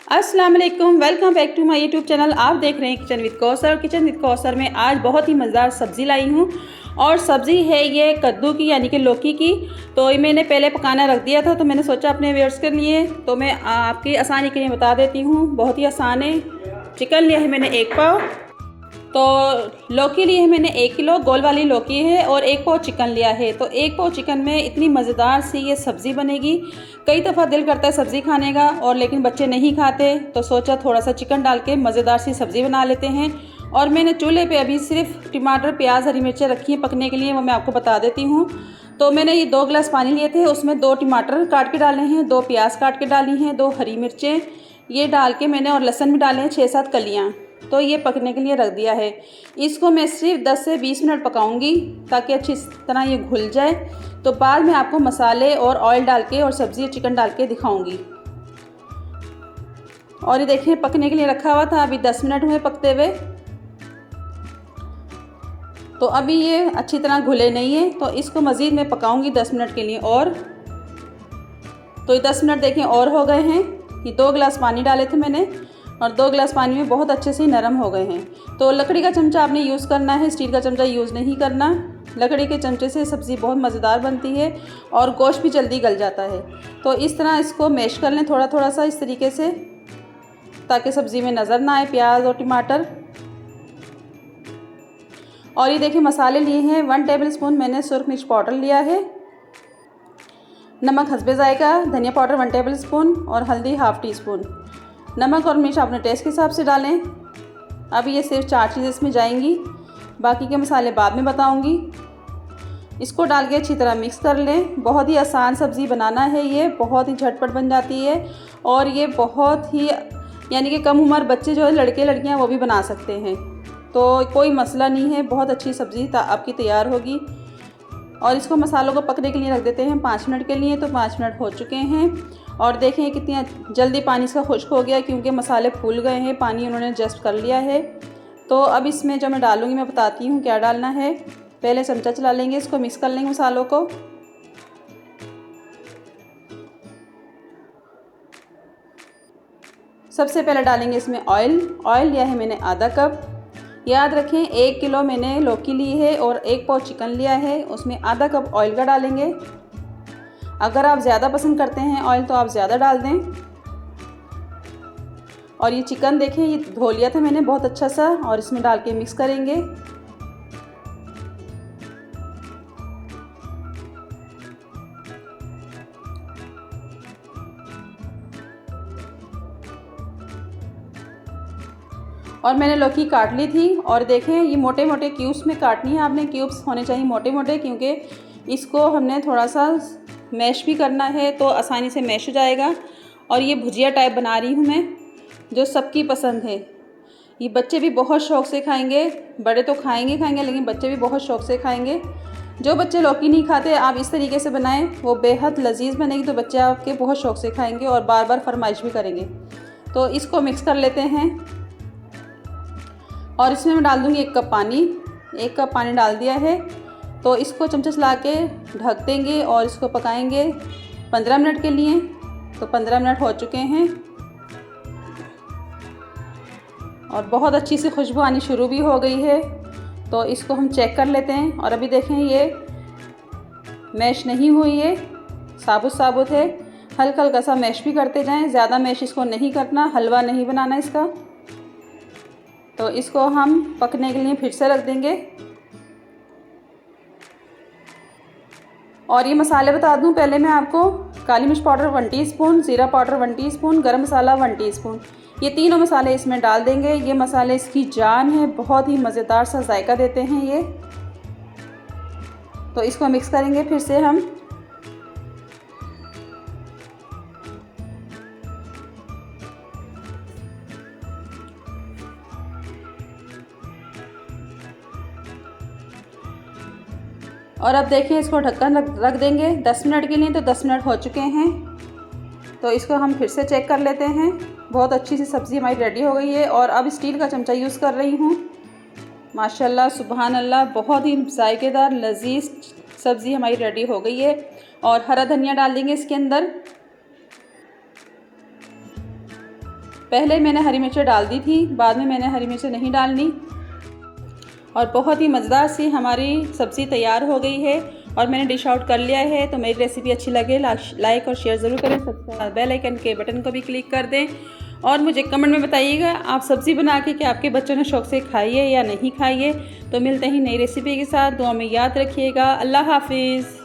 अस्सलाम वालेकुम, welcome back to my YouTube channel. आप देख रहे हैं kitchen with Kausar. Kitchen with Kausar में आज बहुत ही मज़ेदार सब्ज़ी लाई हूँ और सब्ज़ी है ये कद्दू की यानी कि लौकी की। तो ये मैंने पहले पकाना रख दिया था, तो मैंने सोचा अपने व्यूअर्स के लिए तो मैं आपकी आसानी के लिए बता देती हूँ। बहुत ही आसान है। चिकन लिया है मैंने 1 पाव, तो लौकी ली है मैंने 1 किलो, गोल वाली लौकी है, और 1 पाव चिकन लिया है। तो 1 पाव चिकन में इतनी मज़ेदार सी ये सब्ज़ी बनेगी। कई दफ़ा दिल करता है सब्ज़ी खाने का, और लेकिन बच्चे नहीं खाते, तो सोचा थोड़ा सा चिकन डाल के मज़ेदार सी सब्ज़ी बना लेते हैं। और मैंने चूल्हे पे अभी सिर्फ टमाटर, प्याज, हरी मिर्चें रखी हैं पकने के लिए, वो मैं आपको बता देती हूँ। तो मैंने ये 2 गिलास पानी लिए थे, उसमें 2 टमाटर काट के डाले हैं, 2 प्याज काट के डाली हैं, 2 हरी मिर्चें ये डाल के मैंने, और लहसुन भी डाले हैं 6-7 कलियाँ। तो ये पकने के लिए रख दिया है। इसको मैं सिर्फ 10 से 20 मिनट पकाऊंगी ताकि अच्छी तरह ये घुल जाए। तो बाद में आपको मसाले और ऑयल डाल के और सब्ज़ी और चिकन डाल के दिखाऊंगी। और ये देखें पकने के लिए रखा हुआ था, अभी 10 मिनट हुए पकते हुए। तो अभी ये अच्छी तरह घुले नहीं है, तो इसको मज़ीद मैं पकाऊंगी 10 मिनट के लिए और। तो ये 10 मिनट देखें और हो गए हैं। ये 2 गिलास पानी डाले थे मैंने, और 2 गिलास पानी में बहुत अच्छे से नरम हो गए हैं। तो लकड़ी का चमचा आपने यूज़ करना है, स्टील का चमचा यूज़ नहीं करना। लकड़ी के चमचे से सब्ज़ी बहुत मज़ेदार बनती है और गोश्त भी जल्दी गल जाता है। तो इस तरह इसको मैश कर लें थोड़ा थोड़ा सा इस तरीके से, ताकि सब्ज़ी में नज़र ना आए प्याज और टमाटर। और ये देखिए मसाले लिए हैं 1 टेबल स्पून मैंने सुरख मिर्च पाउडर लिया है, नमक हस्बे जायका, धनिया पाउडर 1 टेबल स्पून, और हल्दी ½ टी स्पून। नमक और मिर्च अपने टेस्ट के हिसाब से डालें। अभी ये सिर्फ 4 चीज़ें इसमें जाएंगी, बाकी के मसाले बाद में बताऊंगी। इसको डाल के अच्छी तरह मिक्स कर लें। बहुत ही आसान सब्ज़ी बनाना है, ये बहुत ही झटपट बन जाती है, और ये बहुत ही यानी कि कम उम्र बच्चे जो है, लड़के लड़कियां, वो भी बना सकते हैं। तो कोई मसला नहीं है, बहुत अच्छी सब्ज़ी आपकी तैयार होगी। और इसको मसालों को पकने के लिए रख देते हैं 5 मिनट के लिए। तो 5 मिनट हो चुके हैं, और देखें कितनी जल्दी पानी इसका खुश्क हो गया, क्योंकि मसाले फूल गए हैं, पानी उन्होंने एडजस्ट कर लिया है। तो अब इसमें जो मैं डालूँगी मैं बताती हूँ क्या डालना है। पहले चमचा चला लेंगे, इसको मिक्स कर लेंगे मसालों को। सबसे पहले डालेंगे इसमें ऑयल। ऑयल लिया है मैंने ½ कप। याद रखें 1 किलो मैंने लौकी ली है और 1 पाव चिकन लिया है, उसमें ½ कप ऑयल का डालेंगे। अगर आप ज़्यादा पसंद करते हैं ऑयल तो आप ज़्यादा डाल दें। और ये चिकन देखें, ये धो लिया था मैंने बहुत अच्छा सा, और इसमें डाल के मिक्स करेंगे। और मैंने लौकी काट ली थी, और देखें ये मोटे मोटे क्यूब्स में काटनी है आपने। क्यूब्स होने चाहिए मोटे मोटे, क्योंकि इसको हमने थोड़ा सा मैश भी करना है, तो आसानी से मैश हो जाएगा। और ये भुजिया टाइप बना रही हूँ मैं, जो सबकी पसंद है। ये बच्चे भी बहुत शौक़ से खाएंगे, बड़े तो खाएंगे लेकिन बच्चे भी बहुत शौक़ से खाएंगे। जो बच्चे लौकी नहीं खाते आप इस तरीके से बनाएं, वो बेहद लजीज बनेगी, तो बच्चे आपके बहुत शौक़ से खाएंगे और बार बार फरमाइश भी करेंगे। तो इसको मिक्स कर लेते हैं, और इसमें मैं डाल दूँगी 1 कप पानी। 1 कप पानी डाल दिया है। तो इसको चमचा चला के ढक देंगे और इसको पकाएंगे 15 मिनट के लिए। तो 15 मिनट हो चुके हैं, और बहुत अच्छी सी खुशबू आनी शुरू भी हो गई है। तो इसको हम चेक कर लेते हैं, और अभी देखें ये मैश नहीं हुई है, साबुत साबुत है। हल्का हल्का सा मैश भी करते जाएं, ज़्यादा मैश इसको नहीं करना, हलवा नहीं बनाना इसका। तो इसको हम पकने के लिए फिर से रख देंगे। और ये मसाले बता दूं पहले मैं आपको, काली मिर्च पाउडर 1 टीस्पून, ज़ीरा पाउडर 1 टीस्पून, गरम मसाला 1 टीस्पून, ये तीनों मसाले इसमें डाल देंगे। ये मसाले इसकी जान है, बहुत ही मज़ेदार सा जायका देते हैं ये। तो इसको मिक्स करेंगे फिर से हम। और अब देखिए इसको ढक्कन रख देंगे 10 मिनट के लिए। तो 10 मिनट हो चुके हैं, तो इसको हम फिर से चेक कर लेते हैं। बहुत अच्छी सी सब्ज़ी हमारी रेडी हो गई है, और अब स्टील का चमचा यूज़ कर रही हूँ। माशाल्लाह सुबहान अल्लाह, बहुत ही जायकेदार लजीज सब्ज़ी हमारी रेडी हो गई है। और हरा धनिया डाल देंगे इसके अंदर। पहले मैंने हरी मिर्चें डाल दी थी, बाद में मैंने हरी मिर्चें नहीं डालनी। और बहुत ही मज़ेदार सी हमारी सब्ज़ी तैयार हो गई है और मैंने डिश आउट कर लिया है। तो मेरी रेसिपी अच्छी लगे लाइक और शेयर ज़रूर करें, सब्सक्राइब बेल आइकन के बटन को भी क्लिक कर दें और मुझे कमेंट में बताइएगा आप सब्ज़ी बना के क्या आपके बच्चों ने शौक़ से खाई है या नहीं खाई है। तो मिलते हैं नई रेसिपी के साथ, दुआ में याद रखिएगा। अल्लाह हाफिज़।